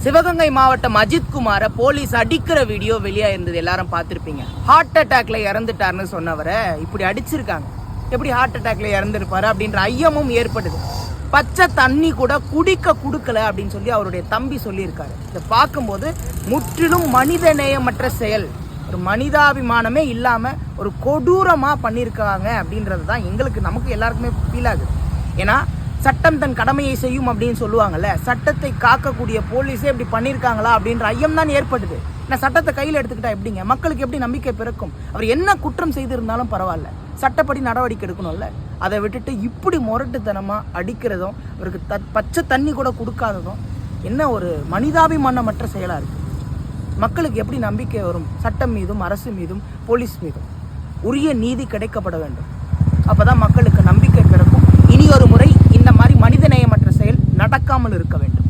சிவகங்கை மாவட்டம் அஜித்குமாரை போலீஸ் அடிக்கிற வீடியோ வெளியா இருந்தது, எல்லாரும் பார்த்துருப்பீங்க. ஹார்ட் அட்டாக்ல இறந்துட்டாருன்னு சொன்னவரை இப்படி அடிச்சிருக்காங்க. எப்படி ஹார்ட் அட்டாக்ல இறந்துருப்பாரு அப்படின்ற ஐயமும் ஏற்படுது. பச்சை தண்ணி கூட குடிக்க கொடுக்கல அப்படின்னு சொல்லி அவருடைய தம்பி சொல்லியிருக்காரு. இதை பார்க்கும்போது முற்றிலும் மனிதநேயமற்ற செயல், ஒரு மனிதாபிமானமே இல்லாமல் ஒரு கொடூரமாக பண்ணியிருக்காங்க அப்படின்றது தான் நமக்கு எல்லாருக்குமே ஃபீல் ஆகுது. ஏன்னா சட்டம் தன் கடமையை செய்யும் அப்படின்னு சொல்லுவாங்கல்ல, சட்டத்தை காக்கக்கூடிய போலீஸே இப்படி பண்ணியிருக்காங்களா அப்படின்ற ஐயம் தான் ஏற்படுது. நான் சட்டத்தை கையில் எடுத்துக்கிட்டா எப்படிங்க மக்களுக்கு எப்படி நம்பிக்கை பிறக்கும்? அவர் என்ன குற்றம் செய்திருந்தாலும் பரவாயில்ல, சட்டப்படி நடவடிக்கை எடுக்கணும்ல. அதை விட்டுட்டு இப்படி முரட்டுத்தனமாக அடிக்கிறதும், அவருக்கு பச்சை தண்ணி கூட கொடுக்காததும் என்ன ஒரு மனிதாபிமானமற்ற செயலாக இருக்குது. மக்களுக்கு எப்படி நம்பிக்கை வரும்? சட்டம் மீதும் அரசு மீதும் போலீஸ் மீதும் உரிய நீதி கிடைக்கப்பட வேண்டும். அப்போ தான் மக்களுக்கு நம்பிக்கை பிறக்கும். இனி ஒரு முறை இந்த மாதிரி மனிதநேயமற்ற செயல் நடக்காமல் இருக்க வேண்டும்.